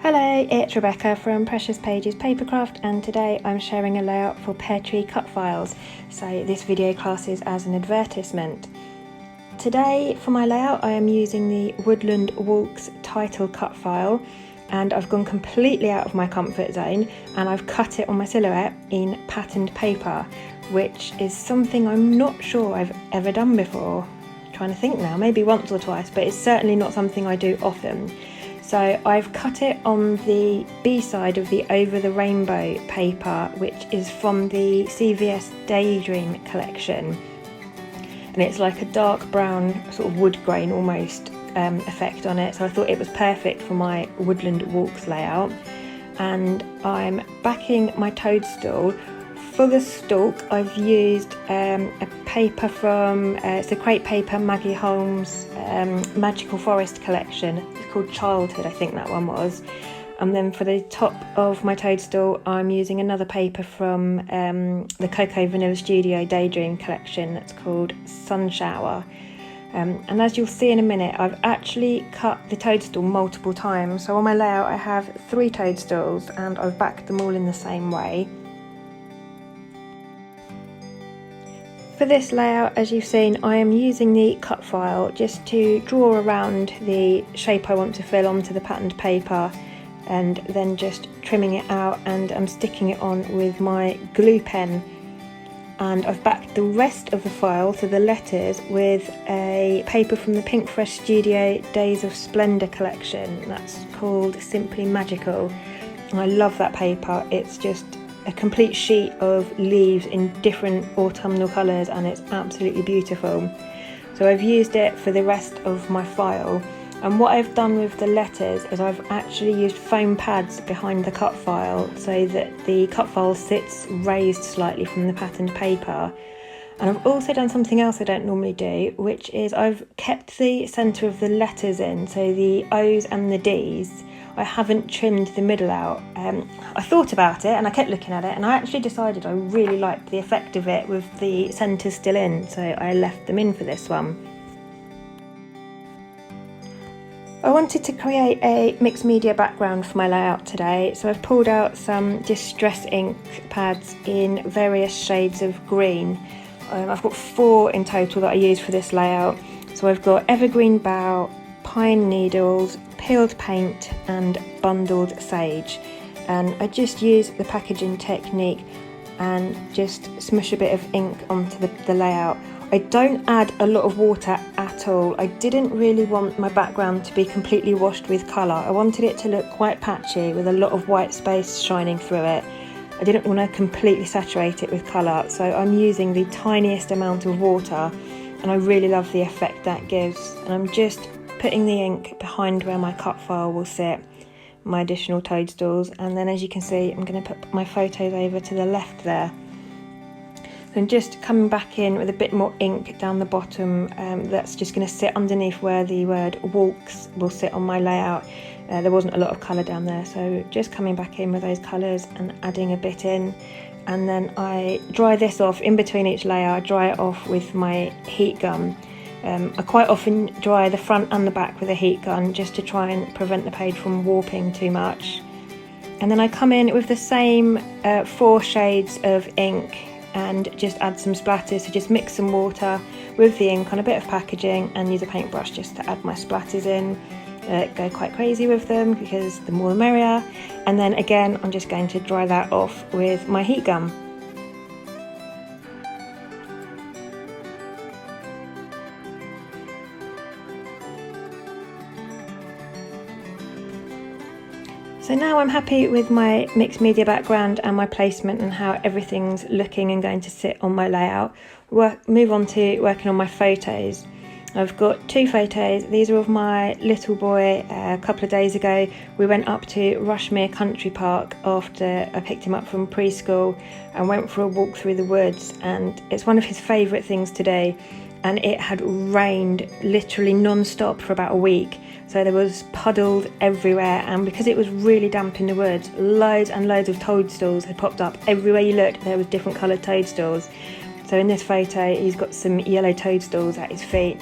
Hello, it's Rebecca from Precious Pages Papercraft, and today I'm sharing a layout for Peartree Cutfiles, so this video classes as an advertisement. Today for my layout I am using the Woodland Walks title cut file, and I've gone completely out of my comfort zone and I've cut it on my silhouette in patterned paper, which is something I'm not sure I've ever done before. I'm trying to think now, maybe once or twice, but it's certainly not something I do often. So I've cut it on the B side of the Over the Rainbow paper, which is from the CVS Daydream collection. And it's like a dark brown sort of wood grain almost effect on it. So I thought it was perfect for my Woodland Walks layout. And I'm backing my toadstool. For the stalk I've used a paper from, it's a crepe paper Maggie Holmes Magical Forest collection. It's called Childhood, I think that one was. And then for the top of my toadstool I'm using another paper from the Cocoa Vanilla Studio Daydream collection that's called Sunshower. And as you'll see in a minute, I've actually cut the toadstool multiple times. So on my layout I have 3 toadstools and I've backed them all in the same way. For this layout, as you've seen, I am using the cut file just to draw around the shape I want to fill onto the patterned paper, and then just trimming it out, and I'm sticking it on with my glue pen. And I've backed the rest of the file, to the letters, with a paper from the Pinkfresh Studio Days of Splendor collection. That's called Simply Magical. And I love that paper. It's just a complete sheet of leaves in different autumnal colours, and it's absolutely beautiful. So I've used it for the rest of my file, and what I've done with the letters is I've actually used foam pads behind the cut file so that the cut file sits raised slightly from the patterned paper. And I've also done something else I don't normally do, which is I've kept the centre of the letters in, so the O's and the D's. I haven't trimmed the middle out. I thought about it and I kept looking at it, and I actually decided I really liked the effect of it with the centres still in, so I left them in for this one. I wanted to create a mixed media background for my layout today, so I've pulled out some distress ink pads in various shades of green. I've got 4 in total that I use for this layout. So I've got evergreen bough, pine needles, peeled paint and bundled sage, and I just use the packaging technique and just smush a bit of ink onto the layout. I don't add a lot of water at all. I didn't really want my background to be completely washed with colour. I wanted it to look quite patchy with a lot of white space shining through it. I didn't want to completely saturate it with colour, so I'm using the tiniest amount of water, and I really love the effect that gives. And I'm just putting the ink behind where my cut file will sit, my additional toadstools, and then as you can see I'm going to put my photos over to the left there. Then just coming back in with a bit more ink down the bottom, that's just going to sit underneath where the word walks will sit on my layout. There wasn't a lot of colour down there, so just coming back in with those colours and adding a bit in. And then I dry this off in between each layer. I dry it off with my heat gun. I quite often dry the front and the back with a heat gun just to try and prevent the page from warping too much. And then I come in with the same 4 shades of ink and just add some splatters. So just mix some water with the ink on a bit of packaging and use a paintbrush just to add my splatters in. Go quite crazy with them because the more the merrier. And then again I'm just going to dry that off with my heat gun. So now I'm happy with my mixed media background and my placement and how everything's looking and going to sit on my layout. Move on to working on my photos. I've got 2 photos. These are of my little boy. A couple of days ago we went up to Rushmere Country Park after I picked him up from preschool and went for a walk through the woods, and it's one of his favourite things to do, and it had rained literally non-stop for about a week. So there was puddles everywhere, and because it was really damp in the woods, loads and loads of toadstools had popped up. Everywhere you looked there was different coloured toadstools. So in this photo he's got some yellow toadstools at his feet.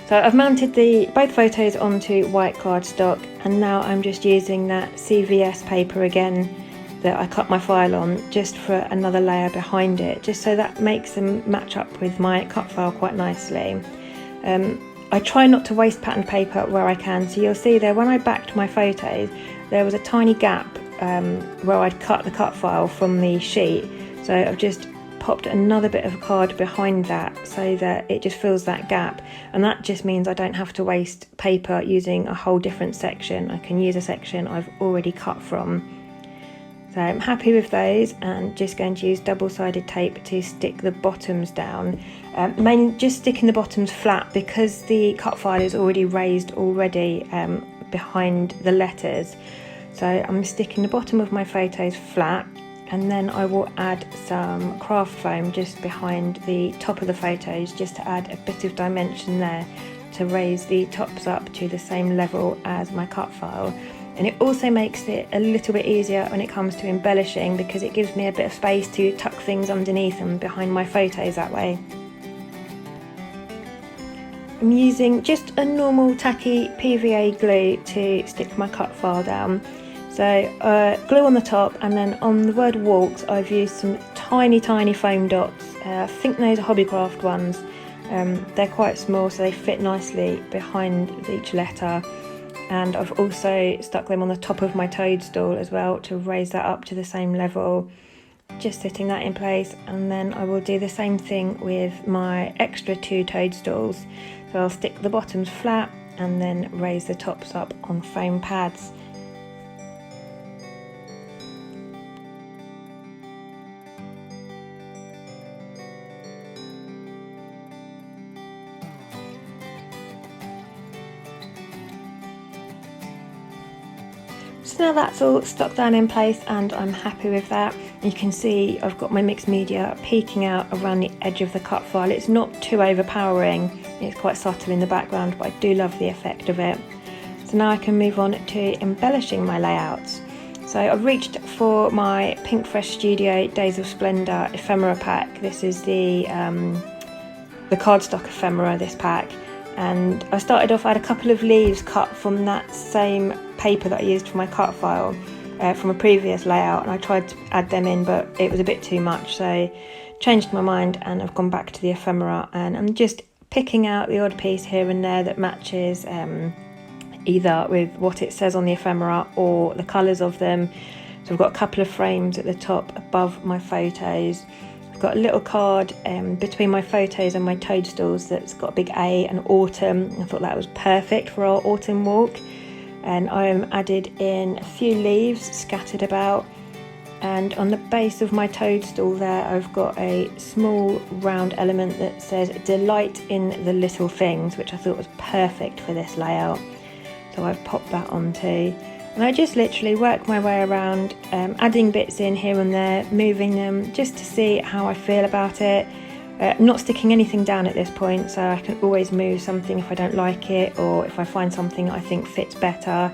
So I've mounted both photos onto white cardstock, and now I'm just using that CVS paper again that I cut my file on, just for another layer behind it, just so that makes them match up with my cut file quite nicely. I try not to waste pattern paper where I can, so you'll see there when I backed my photos there was a tiny gap where I'd cut the cut file from the sheet, so I've just popped another bit of card behind that so that it just fills that gap, and that just means I don't have to waste paper using a whole different section. I can use a section I've already cut from. So I'm happy with those, and just going to use double-sided tape to stick the bottoms down. Mainly just sticking the bottoms flat because the cut file is already raised behind the letters. So I'm sticking the bottom of my photos flat, and then I will add some craft foam just behind the top of the photos, just to add a bit of dimension there to raise the tops up to the same level as my cut file. And it also makes it a little bit easier when it comes to embellishing, because it gives me a bit of space to tuck things underneath and behind my photos that way. I'm using just a normal tacky PVA glue to stick my cut file down. So glue on the top, and then on the word walks I've used some tiny foam dots. I think those are Hobbycraft ones. They're quite small, so they fit nicely behind each letter. And I've also stuck them on the top of my toadstool as well to raise that up to the same level, just setting that in place. And then I will do the same thing with my extra 2 toadstools. So I'll stick the bottoms flat and then raise the tops up on foam pads. So now that's all stuck down in place, and I'm happy with that. You can see I've got my mixed media peeking out around the edge of the cut file. It's not too overpowering, it's quite subtle in the background, but I do love the effect of it. So now I can move on to embellishing my layouts. So I've reached for my Pinkfresh Studio Days of Splendor ephemera pack. This is the cardstock ephemera, this pack. And I started off, I had a couple of leaves cut from that same paper that I used for my cut file from a previous layout, and I tried to add them in, but it was a bit too much, so changed my mind and I've gone back to the ephemera, and I'm just picking out the odd piece here and there that matches either with what it says on the ephemera or the colours of them. So I've got a couple of frames at the top above my photos. I've got a little card between my photos and my toadstools that's got a big A and autumn. I thought that was perfect for our autumn walk. And I added in a few leaves scattered about. And on the base of my toadstool there, I've got a small round element that says "Delight in the Little Things," which I thought was perfect for this layout. So I've popped that onto. And I just literally work my way around, adding bits in here and there, moving them just to see how I feel about it. I'm not sticking anything down at this point, so I can always move something if I don't like it, or if I find something I think fits better.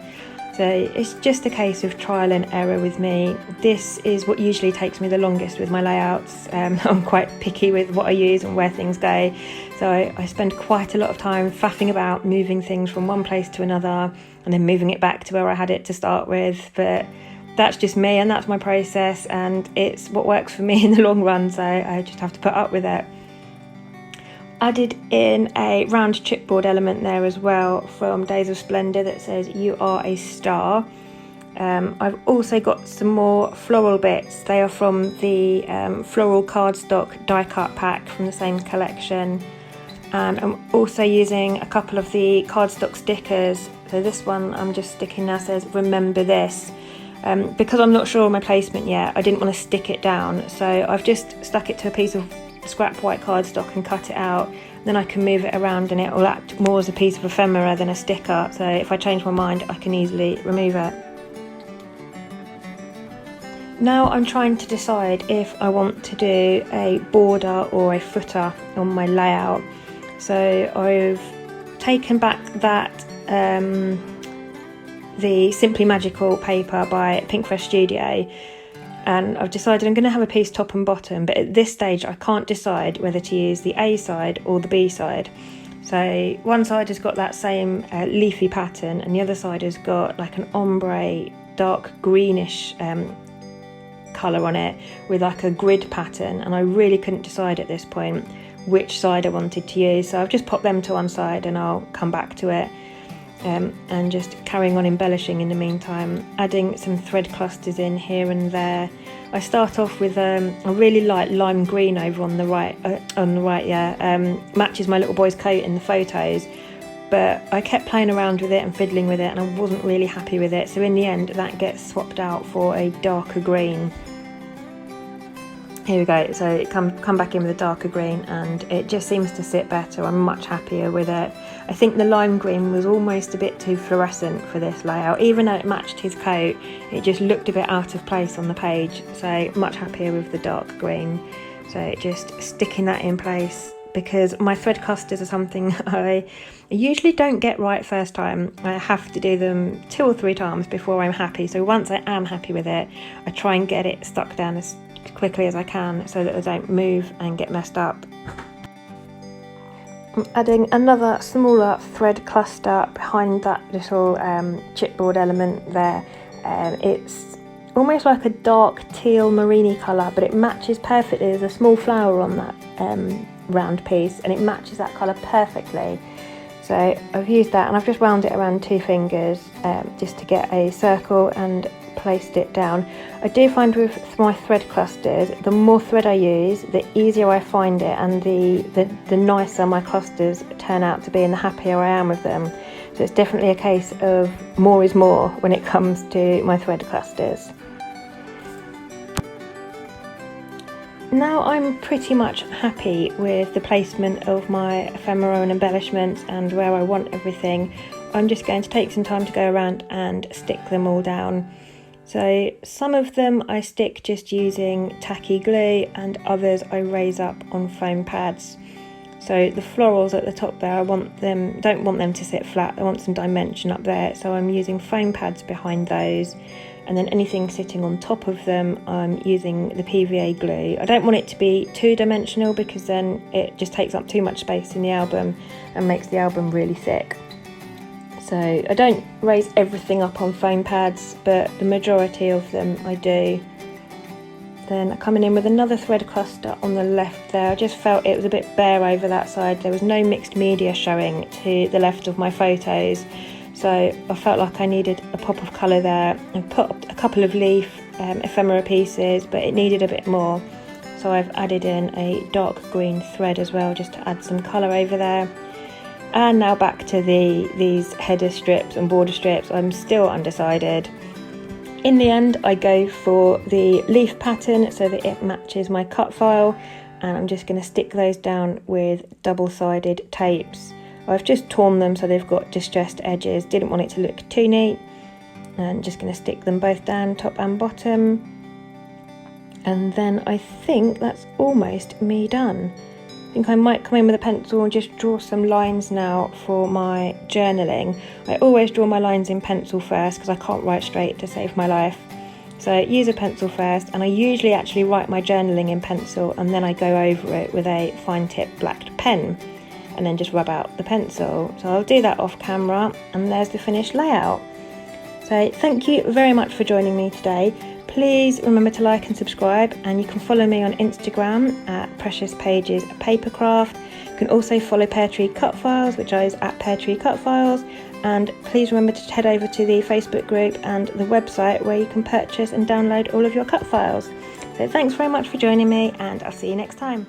So it's just a case of trial and error with me. This is what usually takes me the longest with my layouts. I'm quite picky with what I use and where things go. So I spend quite a lot of time faffing about, moving things from one place to another, and then moving it back to where I had it to start with. But that's just me, and that's my process, and it's what works for me in the long run, so I just have to put up with it. Added in a round chipboard element there as well from Days of Splendor that says "You are a star." I've also got some more floral bits. They are from the floral cardstock die cut pack from the same collection. And I'm also using a couple of the cardstock stickers. So this one I'm just sticking now says "Remember This." Because I'm not sure on my placement yet, I didn't want to stick it down, so I've just stuck it to a piece of scrap white cardstock and cut it out. Then I can move it around and it will act more as a piece of ephemera than a sticker, so if I change my mind I can easily remove it. Now I'm trying to decide if I want to do a border or a footer on my layout. So I've taken back that the Simply Magical paper by Pinkfresh Studio, and I've decided I'm going to have a piece top and bottom, but at this stage I can't decide whether to use the A side or the B side. So one side has got that same leafy pattern, and the other side has got like an ombre dark greenish colour on it with like a grid pattern, and I really couldn't decide at this point which side I wanted to use, so I've just popped them to one side and I'll come back to it. And just carrying on embellishing in the meantime, adding some thread clusters in here and there. I start off with a really light lime green over on the right, matches my little boy's coat in the photos, but I kept playing around with it and fiddling with it and I wasn't really happy with it, so in the end that gets swapped out for a darker green. Here we go, so come back in with a darker green and it just seems to sit better. I'm much happier with it. I think the lime green was almost a bit too fluorescent for this layout. Even though it matched his coat, it just looked a bit out of place on the page, so much happier with the dark green. So just sticking that in place, because my thread clusters are something I usually don't get right first time. I have to do them 2 or 3 times before I'm happy, so once I am happy with it, I try and get it stuck down as quickly as I can so that they don't move and get messed up. I'm adding another smaller thread cluster behind that little chipboard element there. It's almost like a dark teal marine colour, but it matches perfectly. There's a small flower on that round piece and it matches that colour perfectly. So I've used that and I've just wound it around 2 fingers just to get a circle and placed it down. I do find with my thread clusters, the more thread I use, the easier I find it, and the nicer my clusters turn out to be and the happier I am with them. So it's definitely a case of more is more when it comes to my thread clusters. Now I'm pretty much happy with the placement of my ephemera and embellishments and where I want everything. I'm just going to take some time to go around and stick them all down. So some of them I stick just using tacky glue and others I raise up on foam pads. So the florals at the top there, I don't want them to sit flat, I want some dimension up there, so I'm using foam pads behind those, and then anything sitting on top of them I'm using the PVA glue. I don't want it to be too dimensional because then it just takes up too much space in the album and makes the album really thick. So I don't raise everything up on foam pads, but the majority of them I do. Then coming in with another thread cluster on the left there. I just felt it was a bit bare over that side. There was no mixed media showing to the left of my photos, so I felt like I needed a pop of colour there. I put a couple of leaf ephemera pieces, but it needed a bit more, so I've added in a dark green thread as well just to add some colour over there. And now back to these header strips and border strips. I'm still undecided. In the end I go for the leaf pattern so that it matches my cut file, and I'm just going to stick those down with double-sided tapes. I've just torn them so they've got distressed edges, didn't want it to look too neat, and just going to stick them both down, top and bottom. And then I think that's almost me done. I think I might come in with a pencil and just draw some lines now for my journaling. I always draw my lines in pencil first because I can't write straight to save my life. So use a pencil first, and I usually actually write my journaling in pencil and then I go over it with a fine tip blacked pen and then just rub out the pencil. So I'll do that off camera, and there's the finished layout. So thank you very much for joining me today. Please remember to like and subscribe, and you can follow me on Instagram at Precious Pages Papercraft. You can also follow Peartree Cutfiles, which is at Peartree Cutfiles, and please remember to head over to the Facebook group and the website where you can purchase and download all of your cut files. So thanks very much for joining me, and I'll see you next time.